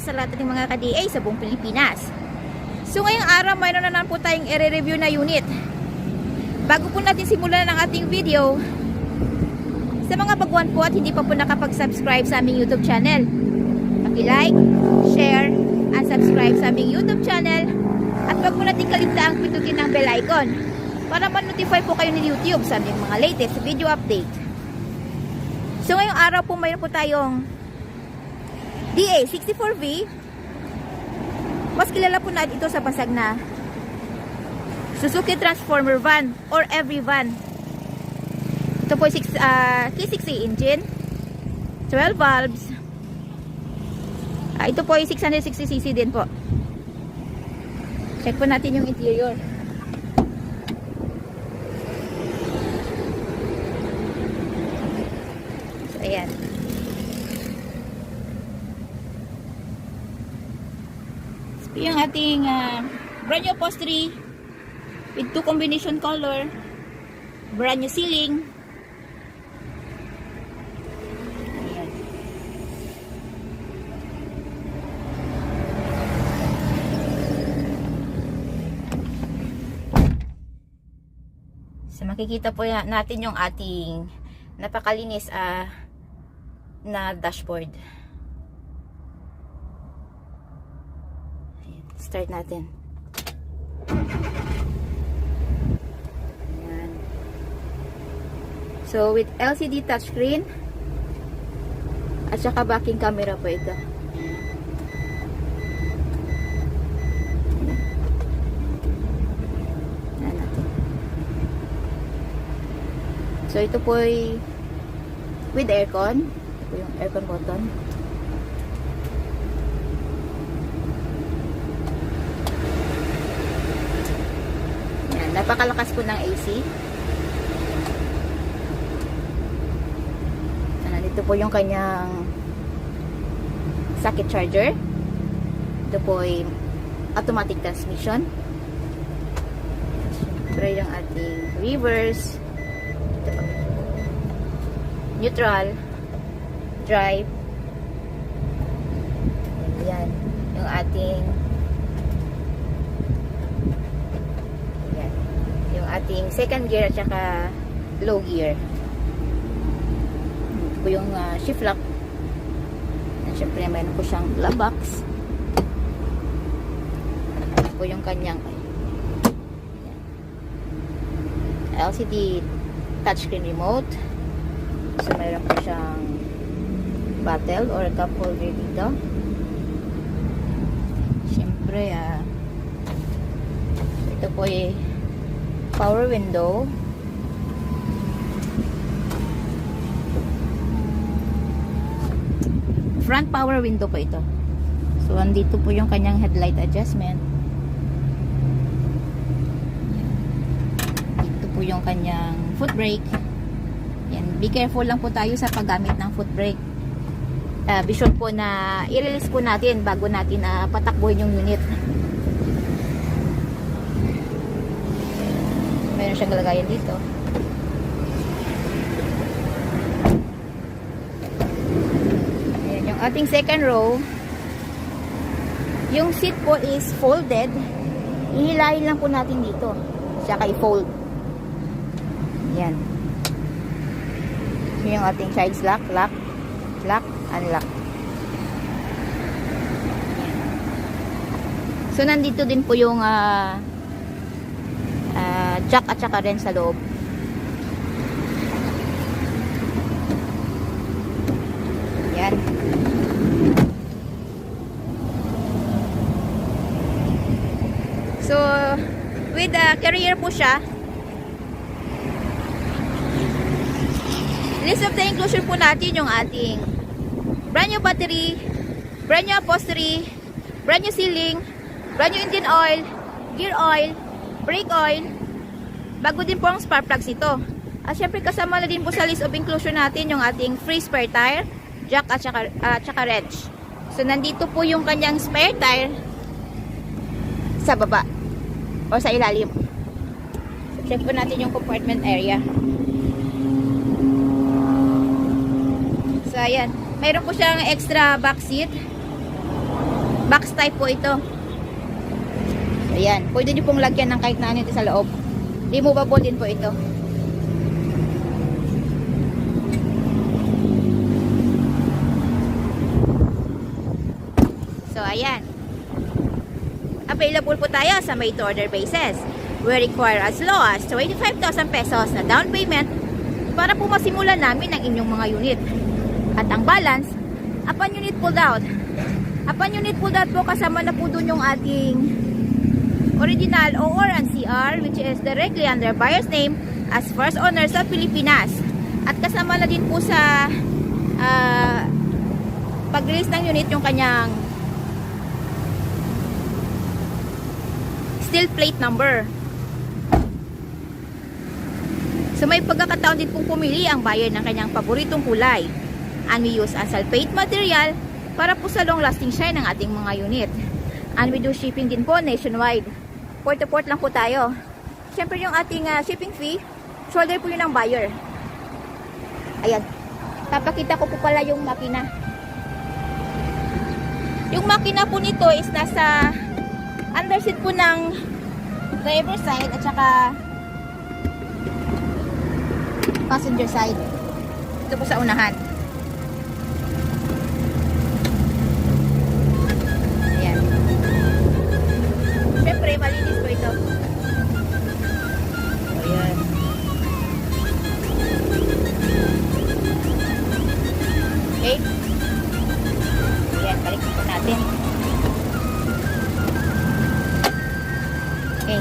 sa lahat ng mga ka-DA sa buong Pilipinas. So ngayong araw, mayroon na naman po tayong i-review na unit. Bago po natin simulan ang ating video, sa mga baguhan po at hindi pa po nakapag-subscribe sa aming YouTube channel, paki-like, share, and subscribe sa aming YouTube channel. At wag po natin kaligtaang pindutin ang bell icon para ma-notify po kayo ni YouTube sa aming mga latest video update. So ngayong araw po mayroon po tayong DA64V. Mas kilala po natin ito sa basag na Suzuki Transformer van or every van. Ito po K6A engine, 12 valves. Ito po ay 660cc din po. Check po natin yung interior. So ayan. Yung ating brand new upholstery with 2 combination color, brand new ceiling. Ayan. So makikita po natin yung ating napakalinis na dashboard. Start natin. Ayan. So with LCD touchscreen at saka backing camera po ito. Ayan natin. So ito po ay with aircon. Ito po yung aircon button. Napakalakas po ng AC. Dito po yung kanyang socket charger. Ito po ay automatic transmission. Siyempre yung ating reverse. Ito po. Neutral. Drive. Ayan. Yung ating second gear at saka low gear. Ito po yung shift lock. And syempre mayroon po siyang glove box. Ito po yung kanyang LCD touchscreen remote. So mayroon po siyang bottle or cup holder dito. Syempre ito po ay power window. Front power window po ito. So andito po yung kanyang headlight adjustment. Ito po yung kanyang foot brake. Yan, be careful lang po tayo sa paggamit ng foot brake. Be sure po na i-release po natin bago natin patakbuhin yung unit. Meron siyang lagayan dito. Ayan, yung ating second row. Yung seat po is folded. Ihilahin lang po natin dito. Saka i-fold. Ayan. Yung ating child's lock, lock, lock, unlock. So, nandito din po yung jack at saka rin sa loob. Yan. So, with carrier po siya. List of the inclusion po natin yung ating brand new battery, brand new upholstery, brand new ceiling, brand new engine oil, gear oil, brake oil. Bago din po ang spark plugs ito. At syempre kasama na din po sa list of inclusion natin yung ating free spare tire, jack at saka wrench. So nandito po yung kanyang spare tire sa baba o sa ilalim. So, check po natin yung compartment area. So ayan, mayroon po siyang extra back seat. Box type po ito. Ayan. Pwede nyo pong lagyan ng kahit na ano ito sa loob. Removable din po ito. So, ayan. Available po tayo sa made to order basis. We require as low as 25,000 pesos na down payment para po masimulan namin ang inyong mga unit. At ang balance, upon unit pulled out. Upon unit pulled out po, kasama na po dun yung ating original OR and CR, which is directly under buyer's name as first owner sa Pilipinas. At kasama na din po sa pag-release ng unit yung kanyang steel plate number. So may pagkakataon din pong pumili ang buyer ng kanyang paboritong kulay. And we use sulfate material para po sa long lasting shine ng ating mga unit. And we do shipping din po nationwide. Port to port lang po tayo. Siyempre yung ating shipping fee, shoulder po yun ng buyer. Ayan. Papakita ko po pala yung makina. Yung makina po nito is nasa underseat po ng driver side at saka passenger side. Ito po sa unahan. Ayan. Siyempre, malinis po ito. Ayan. Okay. Ayan, balik po natin. Okay.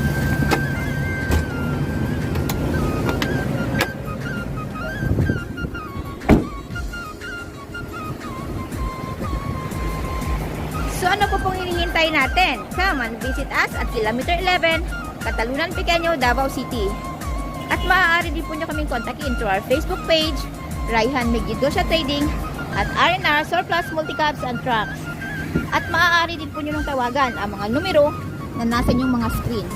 So ano po pong hinihintay natin? Come and visit us at Kilometer 11, Catalunan Pequeño, Davao City. At maaari din po nyo kaming kontakin through our Facebook page, Raihan Megidosya Trading, at R&R Surplus Multicabs and Trucks. At maaari din po nyo nung tawagan ang mga numero na nasa inyong mga screen.